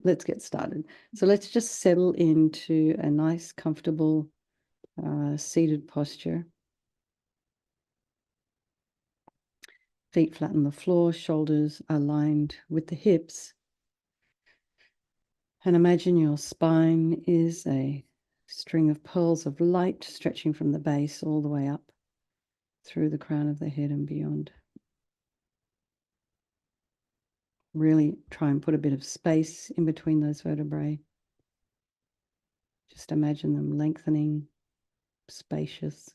let's get started. So let's just settle into a nice, comfortable seated posture. Feet flat on the floor, shoulders aligned with the hips. And imagine your spine is a string of pearls of light stretching from the base all the way up through the crown of the head and beyond. Really try and put a bit of space in between those vertebrae. Just imagine them lengthening, spacious,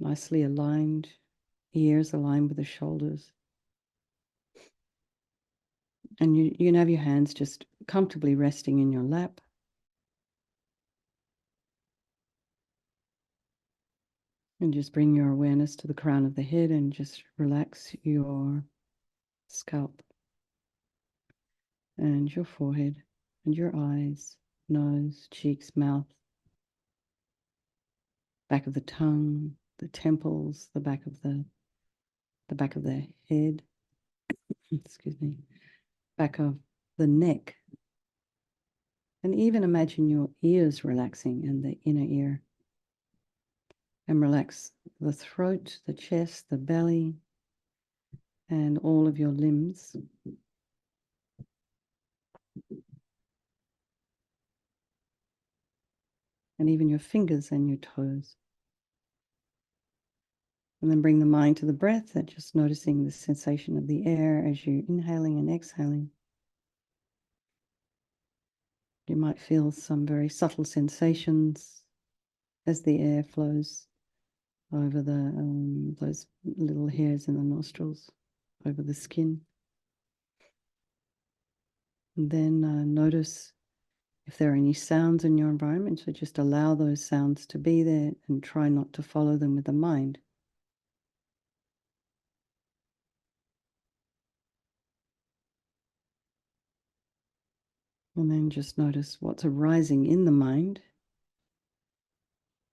nicely aligned, ears aligned with the shoulders. And you can have your hands just comfortably resting in your lap. And just bring your awareness to the crown of the head and just relax your scalp and your forehead and your eyes, nose, cheeks, mouth, back of the tongue, the temples, the back of the head, excuse me, back of the neck. And even imagine your ears relaxing and the inner ear. And relax the throat, the chest, the belly, and all of your limbs. And even your fingers and your toes. And then bring the mind to the breath and just noticing the sensation of the air as you're inhaling and exhaling. You might feel some very subtle sensations as the air flows over those little hairs in the nostrils, over the skin. And then notice if there are any sounds in your environment, so just allow those sounds to be there and try not to follow them with the mind. And then just notice what's arising in the mind.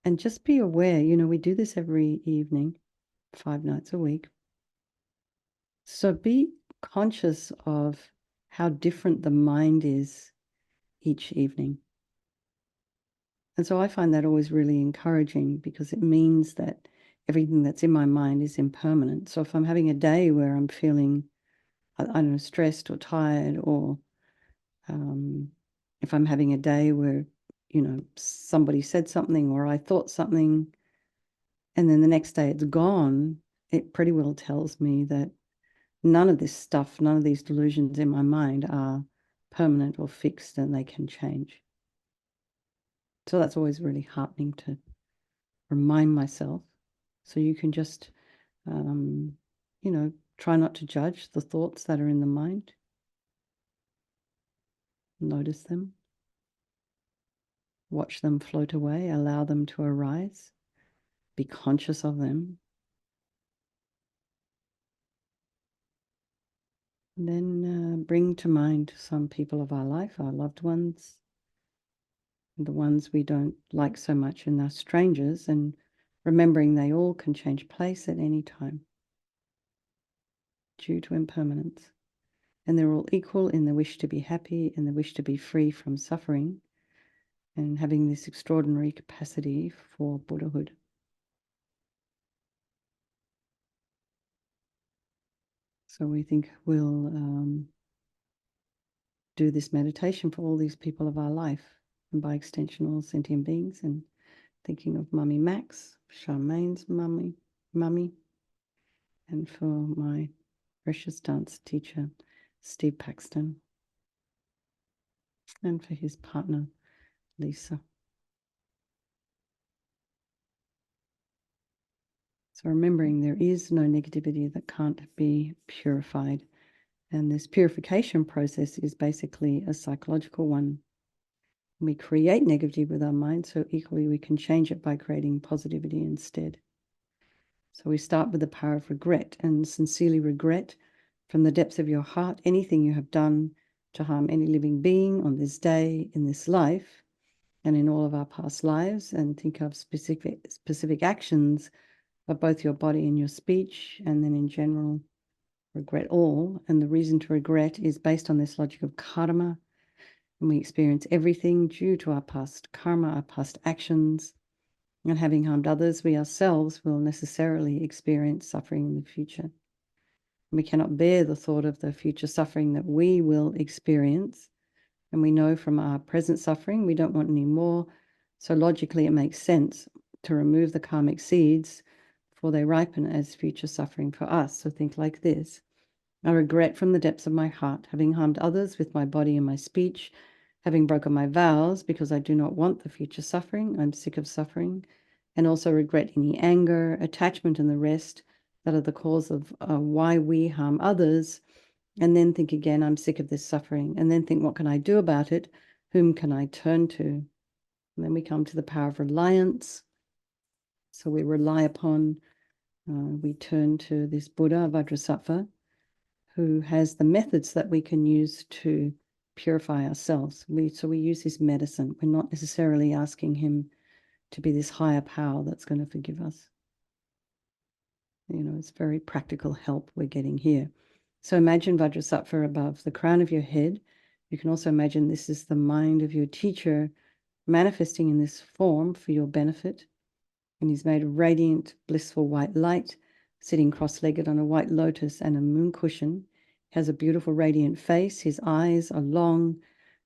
And just be aware, we do this every evening, 5 nights a week. So be conscious of how different the mind is each evening. And so I find that always really encouraging because it means that everything that's in my mind is impermanent. So if I'm having a day where I'm feeling, I don't know, stressed or tired, or if I'm having a day where, somebody said something or I thought something, and then the next day it's gone, it pretty well tells me that none of this stuff, none of these delusions in my mind are permanent or fixed and they can change. So that's always really heartening to remind myself. So you can just, try not to judge the thoughts that are in the mind. Notice them. Watch them float away. Allow them to arise. Be conscious of them. And then bring to mind some people of our life, our loved ones, the ones we don't like so much, and they're strangers, and remembering they all can change place at any time due to impermanence. And they're all equal in the wish to be happy and the wish to be free from suffering and having this extraordinary capacity for Buddhahood. So we think we'll do this meditation for all these people of our life, and by extension all sentient beings, and thinking of Mummy Max, Charmaine's mummy, and for my precious dance teacher, Steve Paxton, and for his partner, Lisa. So remembering there is no negativity that can't be purified. And this purification process is basically a psychological one. We create negativity with our mind, so equally we can change it by creating positivity instead. So we start with the power of regret, and sincerely regret from the depths of your heart anything you have done to harm any living being on this day, in this life, and in all of our past lives, and think of specific actions of both your body and your speech, and then in general, regret all. And the reason to regret is based on this logic of karma. And we experience everything due to our past karma, our past actions. And having harmed others, we ourselves will necessarily experience suffering in the future. We cannot bear the thought of the future suffering that we will experience. And we know from our present suffering, we don't want any more. So logically, it makes sense to remove the karmic seeds before they ripen as future suffering for us. So think like this. I regret from the depths of my heart having harmed others with my body and my speech, having broken my vows because I do not want the future suffering. I'm sick of suffering. And also regret any anger, attachment, and the rest that are the cause of why we harm others. And then think again, I'm sick of this suffering. And then think, what can I do about it? Whom can I turn to? And then we come to the power of reliance. So we rely upon, we turn to this Buddha, Vajrasattva, who has the methods that we can use to purify ourselves. So we use his medicine. We're not necessarily asking him to be this higher power that's going to forgive us. It's very practical help we're getting here. So imagine Vajrasattva above the crown of your head. You can also imagine this is the mind of your teacher manifesting in this form for your benefit. And he's made of radiant, blissful white light, sitting cross-legged on a white lotus and a moon cushion. He has a beautiful, radiant face. His eyes are long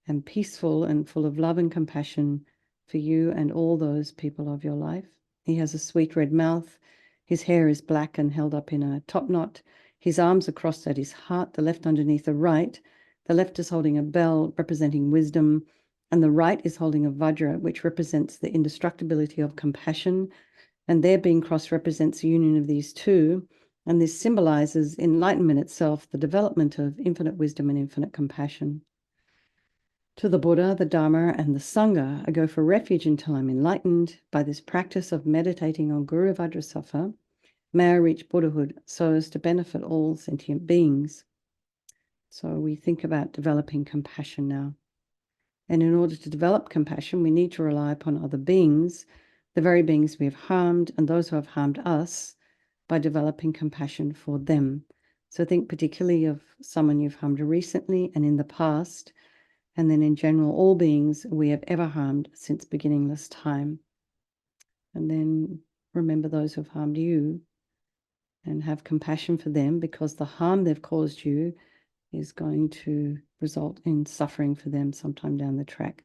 and peaceful and full of love and compassion for you and all those people of your life. He has a sweet red mouth. His hair is black and held up in a top knot. His arms are crossed at his heart, the left underneath the right. The left is holding a bell representing wisdom, and the right is holding a vajra, which represents the indestructibility of compassion. And their being crossed represents the union of these two. And this symbolizes enlightenment itself, the development of infinite wisdom and infinite compassion. To the Buddha, the Dharma, and the Sangha, I go for refuge until I'm enlightened. By this practice of meditating on Guru Vajrasattva, may I reach Buddhahood so as to benefit all sentient beings. So we think about developing compassion now. And in order to develop compassion, we need to rely upon other beings, the very beings we have harmed and those who have harmed us, by developing compassion for them. So think particularly of someone you've harmed recently and in the past, and then in general, all beings we have ever harmed since beginningless time. And then remember those who have harmed you and have compassion for them, because the harm they've caused you is going to result in suffering for them sometime down the track.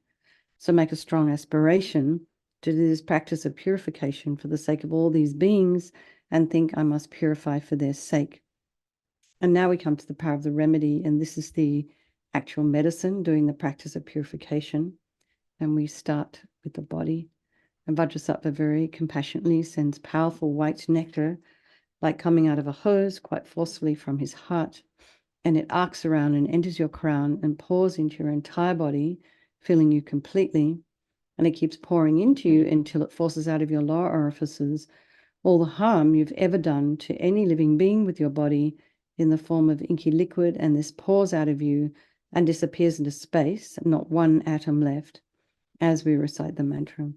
So make a strong aspiration to do this practice of purification for the sake of all these beings, and think, I must purify for their sake. And now we come to the power of the remedy, and this is the actual medicine, doing the practice of purification. And we start with the body. And Vajrasattva very compassionately sends powerful white nectar, like coming out of a hose, quite forcefully from his heart. And it arcs around and enters your crown and pours into your entire body, filling you completely. And it keeps pouring into you until it forces out of your lower orifices all the harm you've ever done to any living being with your body in the form of inky liquid. And this pours out of you and disappears into space, not one atom left, as we recite the mantra.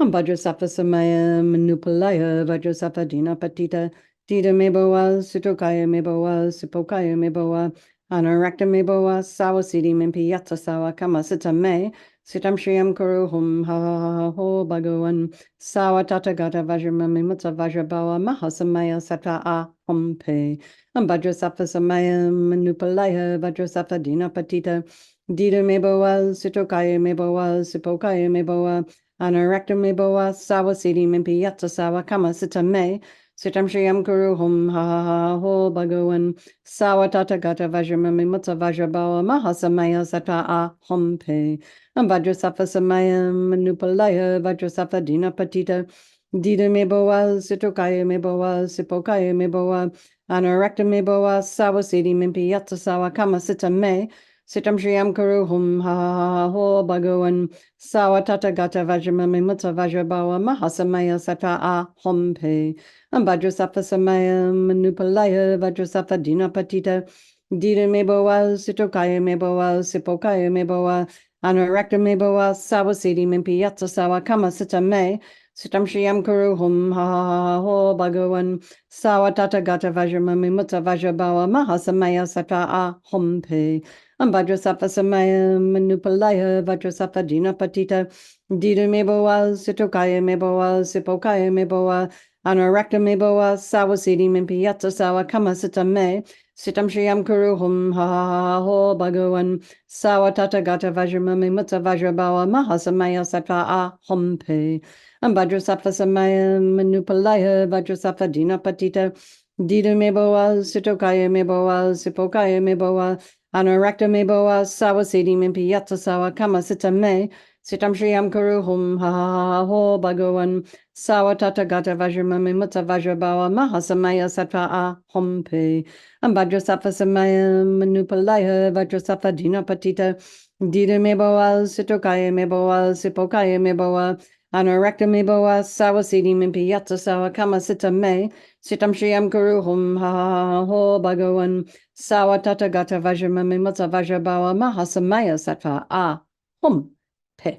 Vajrasattva samaya manupalaya Vajrasattva dina patita dida meboa sutokaya meboa supokaya meboa anarakta meboa sawasidi mempi yatsa sawa kamasita me sitam shriyam kuruhum ha ha ha ho bhagavan sawa tatagata vajramami mutsa vajrabawa mahasamaya sattva aham pe Vajrasattva samaya manupalaya Vajrasattva dina patita dida meboa sutokaya meboa supokaya meboa Anarakta meboa sawa sidi mimpi yatsa sawa kama sita me sitam shriyam kuru hum ha ha ha ho bhagavan sawa tata gata vajramami mutsa vajrabawa mahasamaya sata aham pe Vajrasattva samaya manupalaya Vajrasattva dina patita dida meboa sitokaya meboa sipokaya meboa Anarakta meboa sawa sidi mimpi yatsa sawa kama sita me Sitam Shriyam Karuhum ha ha ha ho bhagavan sawa tata gata vajramami mutsa vajrabawa mahasamaya sata aham pe Vajrasattva samaya manupalaya Vajrasattva dina patita dida meboa sitokaya meboa sipokaya meboa Anarakta meboa sawa sidi mimpi yatsa sawa kama sita me Sitam Shriyam Kuru Hum Ha Ha Ho Bhagavan Sawatata Gata Vajramami Mutta Vajrabawa Mahasamaya Sata A Hum Pe Vajrasattva Samaya Manupalaya Vajrasattva Dina Patita Dida Meboa Sitokaya Meboa Sipokaya Meboa Anarakta Meboa Sawasidi Mimpiyatsa Sawa Kamasita Me Sitam Shriyam Kuru Hum Ha Ha Ho Bhagavan Sawatata Gata Vajramami Mutta Vajrabawa Mahasamaya Sata A Hum Pe Vajrasattva Samaya Manupalaya Vajrasattva Dina Patita Dida Meboa Sitokaya Meboa Sipokaya Meboa Anarakta Meboa Sawasidi Mimpiyatsa Sawa Kamasita Me Sitam Shriyam Kuru Hum Ha Ha Ho Bhagavan Sawatata Gata Vajramami Mutta Vajrabawa Mahasamaya Sattva A Hum Pe Vajrasattva Samaya Manupalaya Vajrasattva Dina Patita Dida Meboa Sitokaya Meboa Sipokaya Meboa Anarakta Meboa Sawasidi Mimpiyatsa Sawa Kamasita Me Sitam Shriyam Kuru Hum Ha Ha Ho Bhagavan Sawatata Gata Vajramami Mutta Vajrabawa Mahasamaya Sattva A Hum Pe.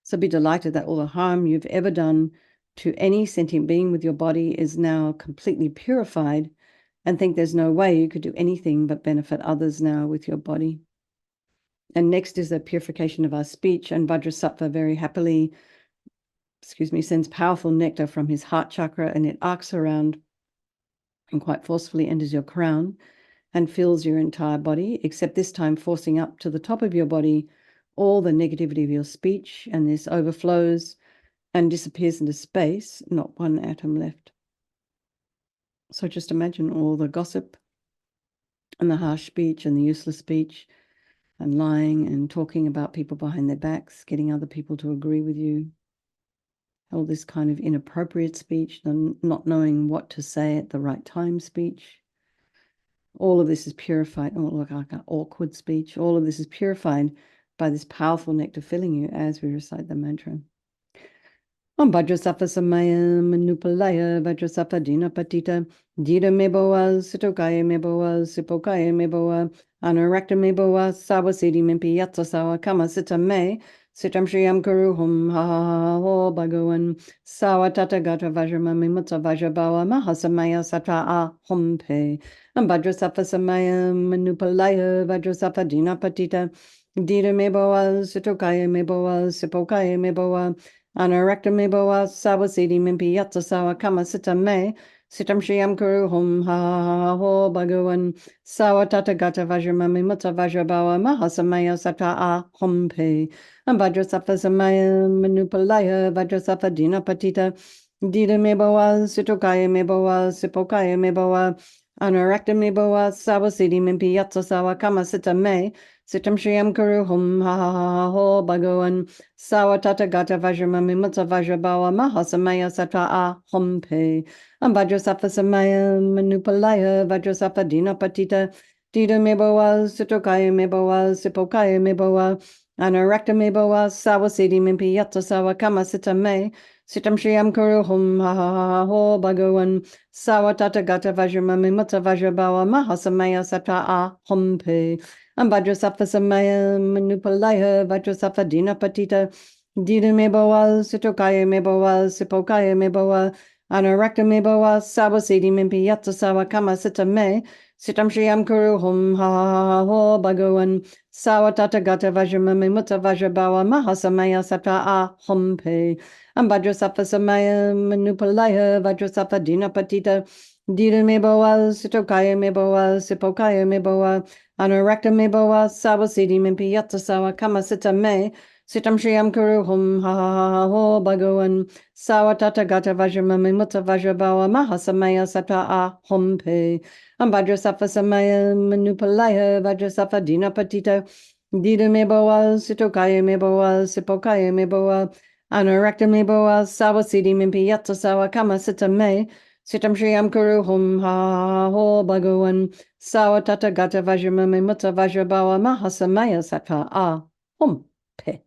So be delighted that all the harm you've ever done to any sentient being with your body is now completely purified, and think there's no way you could do anything but benefit others now with your body. And next is the purification of our speech, and Vajrasattva very happily, sends powerful nectar from his heart chakra, and it arcs around and quite forcefully enters your crown and fills your entire body, except this time forcing up to the top of your body all the negativity of your speech, and this overflows and disappears into space, not one atom left. So just imagine all the gossip and the harsh speech and the useless speech and lying and talking about people behind their backs, getting other people to agree with you, all this kind of inappropriate speech, and not knowing what to say at the right time speech. All of this is purified. Oh, look, like an awkward speech. All of this is purified by this powerful nectar filling you as we recite the mantra. Vajrasattva Samaya Manupalaya Vajrasattva Dina Patita Dida Meboa Sitokaya Meboa Sipokaya Meboa Anarakta Meboa Sawasidi Mimpi Yatsa Sawa Kamasita Me Sitam Shriyam Kuru Hum Ha Ha Ho Bhagavan Sawatata Gata Vajramami Mutta Vajrabawa Mahasamaya Satra A Hum Pe Vajrasattva Samaya Manupalaya Vajrasattva Dina Patita Dida Meboa Sitokaya Meboa Sipokaya Meboa Anarakta Meboa Sawasidi Mimpi Yatsa Sawa Kamasita Me Sitam Shriyam Kuru Hum Ha Ha Ho Bhagavan Sawatata Gata Vajramami Mutta Vajrabawa Mahasamaya Satra A Hum Pe Vajrasattva Samaya Manupalaya Vajrasattva Dina Patita Dida Meboa Sitokaya Meboa Sipokaya Meboa Anarakta Meboa Sawasidi Mimpi Yatsa Sawa Kamasita Me Sitam Shriyam Kuru Hum Ha Ha Ho Bhagavan Sawatata Gata Vajramami Mutta Vajrabawa Mahasamaya Satra A Hum Pe Vajrasattva Samaya Manupalaya Vajrasattva Dina Patita Dida Meboa Sitokaya Meboa Sipokaya Meboa Anarakta Meboa Sawasidi Mimpi Yatsa Sawa Kamasita Me Sitam Shriyam Kuru Hum Ha Ha Ho Bhagavan Sawatata Gata Vajramami Mutta Vajrabawa Mahasamaya Satra A Hum Pe Vajrasattva Samaya Manupalaya Vajrasattva Dina Patita Dida Meboa Sitokaya Meboa Sipokaya Meboa Anarakta Meboa Sawasidi Mimpi Yatsa Sawa Kamasita Me Sitam Shriyam Kuru Hum Ha Ha Ho Bhagavan Sawatata Gata Vajramami Mutta Vajrabawa Mahasamaya Satra A Hum Pe Vajrasattva Samaya Manupalaya Vajrasattva Dina Patita Dida Meboa Sitokaya Meboa Sipokaya Meboa Anarakta Meboa Sawasidi Mimpi Yatsa Sawa Kamasita Me Sitam Shriyam Kuru Hum Ha Ha Ho Bhagavan Sawatata Gata Vajramami Mutta Vajrabawa Mahasamaya Satra A Hum Pe Vajrasattva Samaya Manupalaya Vajrasattva Dina Patita Dida Meboa Sitokaya Meboa Sipokaya Meboa Anarakta Meboa Sawasidi Mimpi Yatsa Sawa Kamasita Me Sitam Shriyam Kuru Hum Ha Ho Bhagavan Sawatata Gata Vajramami Mutta Vajrabawa Mahasamaya Satra A Hum Pe.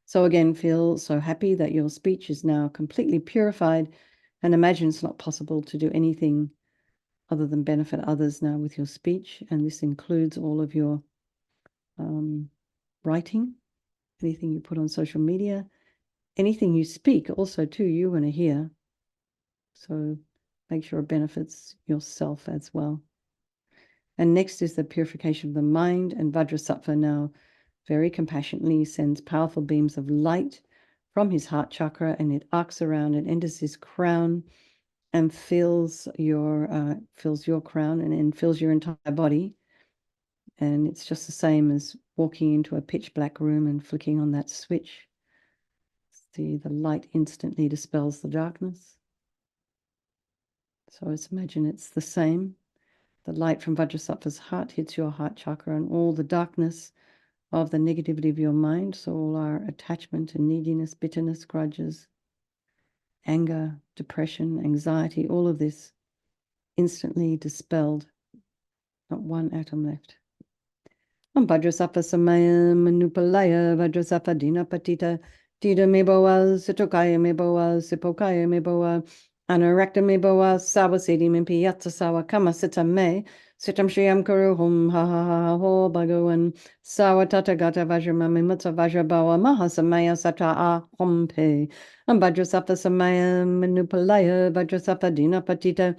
So again, feel so happy that your speech is now completely purified, and imagine it's not possible to do anything other than benefit others now with your speech. And this includes all of your writing, anything you put on social media, anything you speak also too, you want to hear. So make sure it benefits yourself as well. And next is the purification of the mind, and Vajrasattva now very compassionately sends powerful beams of light from his heart chakra, and it arcs around and enters his crown and fills your crown and fills your entire body. And it's just the same as walking into a pitch black room and flicking on that switch. See, the light instantly dispels the darkness. So let's imagine it's the same. The light from Vajrasattva's heart hits your heart chakra, and all the darkness of the negativity of your mind, so all our attachment and neediness, bitterness, grudges, anger, depression, anxiety, all of this instantly dispelled. Not one atom left. Vajrasattva samaya manupalaya Vajrasattva dinapatita Tita meboa, Sitokaya meboa, Sipokaya meboa, Anarakta meboa, Sawasidi mimpi yatsa sawa kama sita me, Sitam Shriam Kuruhum ha ha ha ho Bhagavan, Sawa Tatagata Vajramami Mutsa Vajrabawa Mahasamaya Sata a Hompe, Vajrasattva samaya manupalaya Vajrasattva dinapatita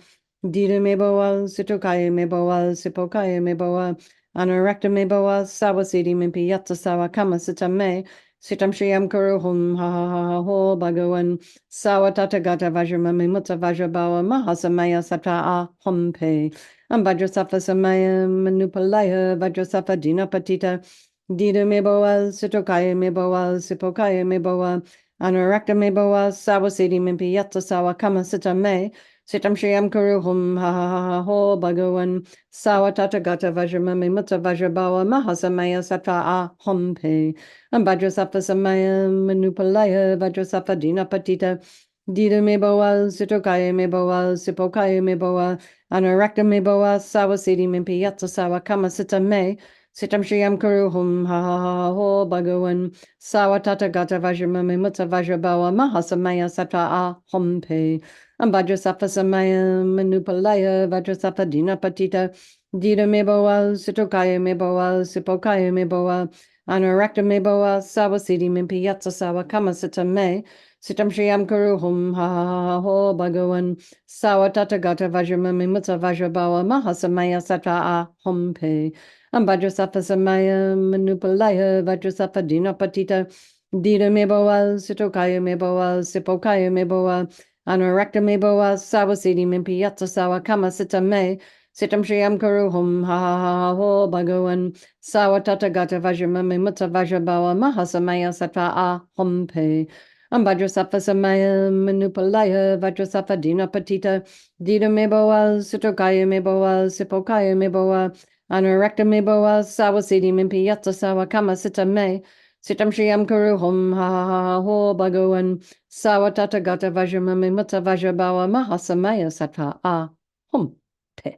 Dita meboa, Sitokaya meboa, Sipokaya meboa, Anarakta meboa, Sawasidi mimpi yatsa sawa kama sita me, Sitam Shriam Kuruhum ha ha ha ho Bhagavan, Sawa Tatagata Vajramami Mutsa Vajrabawa Mahasamaya Sata a Hompe, Vajrasattva samaya manupalaya Vajrasattva dinapatita Dita meboa, Sitokaya meboa, Sipokaya meboa, Anarakta meboa, Sawasidi mimpi yatsa sawa kama sita me, Sitam Shriam Kuruhum ha ha ha ho Bhagavan, Sawa Tatagata Vajramami Mutsa Vajrabawa Mahasamaya Sata a Hompe, Vajrasattva samaya manupalaya Vajrasattva dinapatita Dita meboa, Sitokaya meboa, Sipokaya meboa, Anarakta meboa, Sawasidi mimpi yatsa sawa kama sita me, Sitam Shriam Kuruhum ha ha ha ho Bhagavan, Sawa Tatagata Vajramami Mutsa Vajrabawa Mahasamaya Sata a Hompe, Vajrasattva samaya manupalaya Vajrasattva dinapatita Dita meboa, Sitokaya meboa, Sipokaya meboa, Anarakta meboa, Sawasidi mimpi yatsa sawa kama sita me, Sitam Shriam Kuruhum ha ha ha ho Bhagavan, Sawa Tatagata Vajramami Mutsa Vajrabawa Mahasamaya Sata a Hompe, Vajrasattva samaya manupalaya Vajrasattva dinapatita Dita meboa, Sitokaya meboa, Sipokaya meboa, Anarakta meboa, Sawasidi mimpi yatsa sawa kama sita me, Sitam Shriam Kuruhum ha ha ha ho Bhagavan, Sawa Tatagata Vajramami Mutsa Vajrabawa Mahasamaya Sata a Hompe, Vajrasattva samaya manupalaya Vajrasattva dinapatita Dita meboa, Sitokaya meboa, Sipokaya meboa, Anarakta meboa, Sawasidi mimpi yatsa sawa kama sita me, Sitam Shriam Kuruhum ha ha ha ho Bhagavan, Sawa Tatagata Vajramami Mutsa Vajrabawa Mahasamaya Sata a Hompe.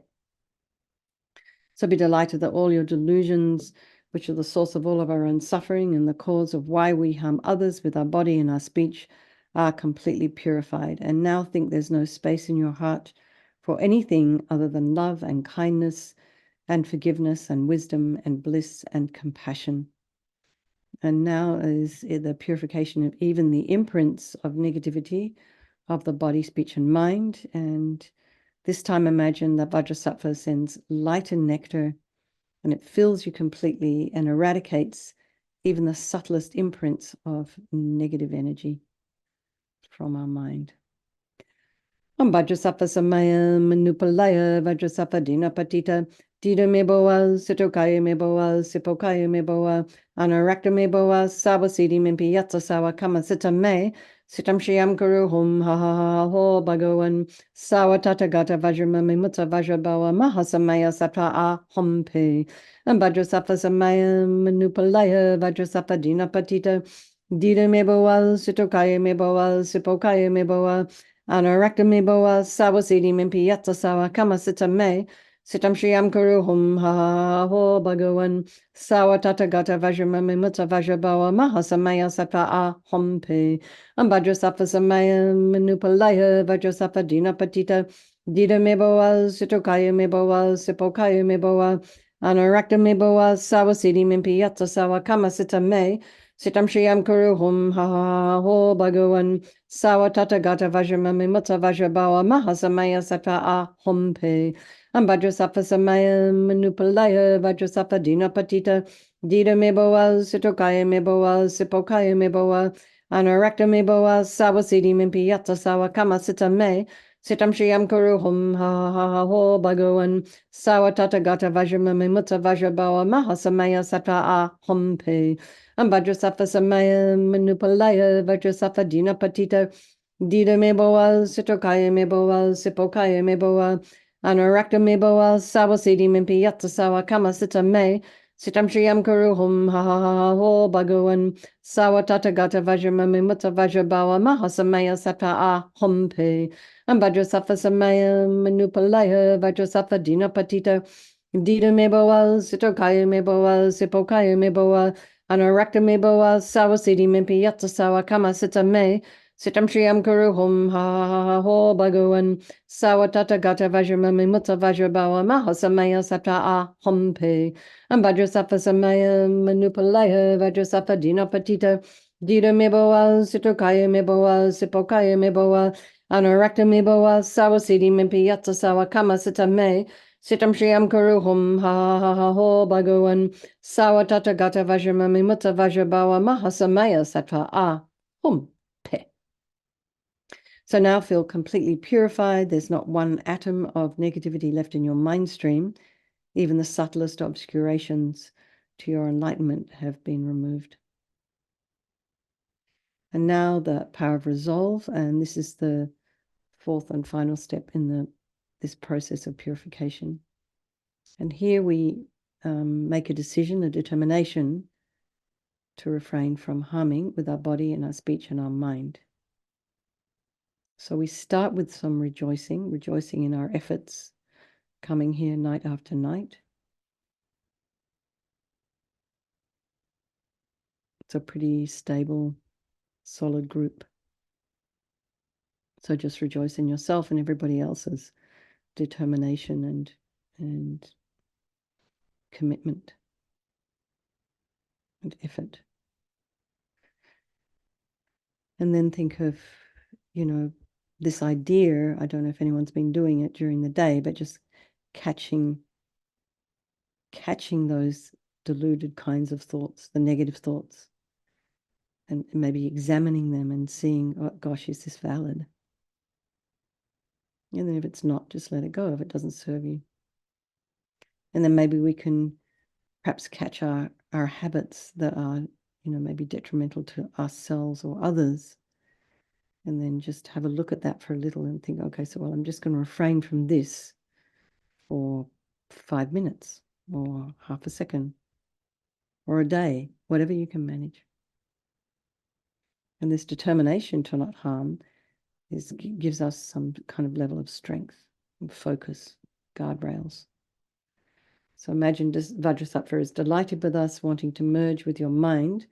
So be delighted that all your delusions, which are the source of all of our own suffering and the cause of why we harm others with our body and our speech, are completely purified. And now think there's no space in your heart for anything other than love and kindness and forgiveness and wisdom and bliss and compassion. And now is the purification of even the imprints of negativity of the body, speech, and mind. And this time imagine that Vajrasattva sends light and nectar, and it fills you completely and eradicates even the subtlest imprints of negative energy from our mind. Vajrasattva samaya manupalaya Vajrasattva dinapatita Dita meboa, Sitokaya meboa, Sipokaya meboa, Anarakta meboa, Sawasidi mimpi yatsa sawa kama sita me, Sitam Shriam Kuruhum ha ha ha ho Bhagavan, Sawa Tatagata Vajramami Mutsa Vajrabawa Mahasamaya Sata a Hompe, Vajrasattva samaya manupalaya Vajrasattva dinapatita Dita meboa, Sitokaya meboa, Sipokaya meboa, Anarakta meboa, Sawasidi mimpi yatsa sawa kama sita me, Sitam Shriam Kuruhum ha ha ho Bhagavan, Sawa Tatagata Vajramami Mutsa Vajrabawa Mahasamaya Sata a Hompe, Vajrasattva samaya manupalaya Vajrasattva dinapatita Dita meboa, Sitokaya meboa, Sipokaya meboa, Anarakta meboa, Sawasidi mimpi yatsa sawa kama sita me, Sitam Shriyam Kuru Hum Ha Ha Ho Bhagavan Sawa Tata Gata Vajramami Mutta Vajrabawa Mahasamaya Sata A Hum Pe Ambajrasafa Samaya Manupalaya Vajrasafa Dina Patita Dida Meboa Sitokaya Meboa Sipokaya Meboa Anarakta Meboa Sawa Siddhi Mimpi Yatsa Sawa Kama Sita Me Sitam Shriyam Kuru Hum Ha Ha Ho Bhagavan Sawa Tata Gata Vajramami Mutta Vajrabawa Mahasamaya Sata A Hum Pe Vajrasafa Samaya Manupalaya Vajrasafa Dina Patita Dida Meboa Sitokaya Meboa Sipokaya Meboa Anarakta Meboa Sawasidi Mimpi Yatsa Sawa Kama Sita Me Sitam Shriyam Kuru Hum Ha Ha Ha Ho Bhagavan Sawa Tata Gata Vajramami Mutta Vajrabawa Mahasamaya Sata A Hum Pe Vajrasafa Samaya Manupalaya Vajrasafa Dina Patita Dida Meboa Sitokaya Meboa Sipokaya Meboa Anarakta Meboa Sawasidi Mimpi Yatsa Sawa Kama Sita Me Sitam Shriyam Kuru Hum Ha Ha Ha Ho Bhagavan Sawa Tata Gata Vajramami Mutta Vajrabawa Mahasamaya Sata A Hum Pe Vajrasafa Samaya Manupalaya Vajrasafa Dina Patita Dida Meboa Sitokaya Meboa Sipokaya Meboa Anarakta Meboa Sawasidi Mimpi Yatsa Sawa Kama Sita Me Sitam Shriyam Kuru Hum Ha Ha Ha Ho Bhagavan Sawa Tata Gata Vajramami Mutta Vajrabawa Mahasamaya Sata A Hum Pe. So now feel completely purified. There's not one atom of negativity left in your mind stream. Even the subtlest obscurations to your enlightenment have been removed. And now the power of resolve, and this is the fourth and final step in this process of purification. And here we make a decision, a determination to refrain from harming with our body and our speech and our mind. So we start with some rejoicing in our efforts, coming here night after night. It's a pretty stable, solid group. So just rejoice in yourself and everybody else's determination and commitment and effort. And then think of, this idea. I don't know if anyone's been doing it during the day, but just catching those deluded kinds of thoughts, the negative thoughts, and maybe examining them and seeing, oh gosh, is this valid? And then if it's not, just let it go if it doesn't serve you. And then maybe we can perhaps catch our habits that are, maybe detrimental to ourselves or others. And then just have a look at that for a little and think, okay, so I'm just going to refrain from this for 5 minutes or half a second or a day, whatever you can manage. And this determination to not harm gives us some kind of level of strength, focus, guardrails. So imagine Vajrasattva is delighted with us, wanting to merge with your mind,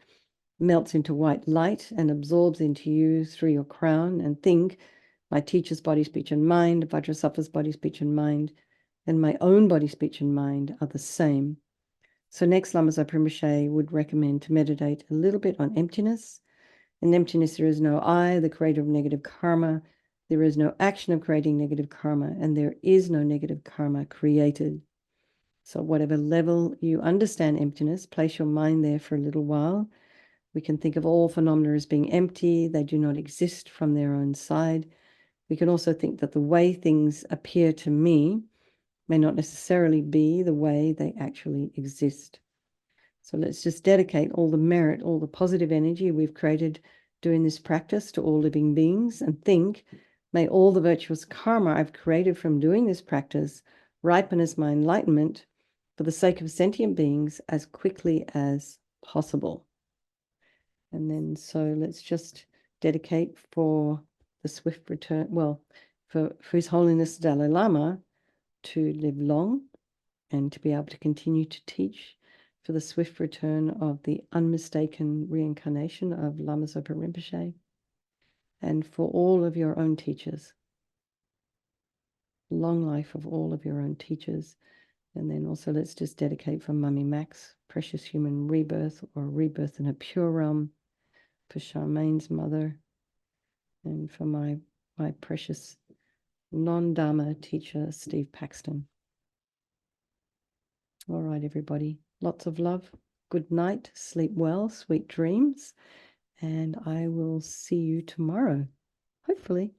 melts into white light and absorbs into you through your crown, and think, my teacher's body, speech, and mind, Vajrasattva's body, speech, and mind, and my own body, speech, and mind are the same. So next, Lama Zopa Rinpoche would recommend to meditate a little bit on emptiness. In emptiness, there is no I, the creator of negative karma. There is no action of creating negative karma, and there is no negative karma created. So whatever level you understand emptiness, place your mind there for a little while. We can think of all phenomena as being empty. They do not exist from their own side. We can also think that the way things appear to me may not necessarily be the way they actually exist. So let's just dedicate all the merit, all the positive energy we've created doing this practice to all living beings, and think, may all the virtuous karma I've created from doing this practice ripen as my enlightenment for the sake of sentient beings as quickly as possible. And then so let's just dedicate for the swift return, for His Holiness Dalai Lama to live long and to be able to continue to teach, for the swift return of the unmistaken reincarnation of Lama Zopa Rinpoche, and for all of your own teachers. Long life of all of your own teachers, And then also let's just dedicate for Mummy Max, precious human rebirth or rebirth in a pure realm, for Charmaine's mother, and for my precious non-Dharma teacher, Steve Paxton. All right, everybody. Lots of love. Good night. Sleep well. Sweet dreams. And I will see you tomorrow, hopefully.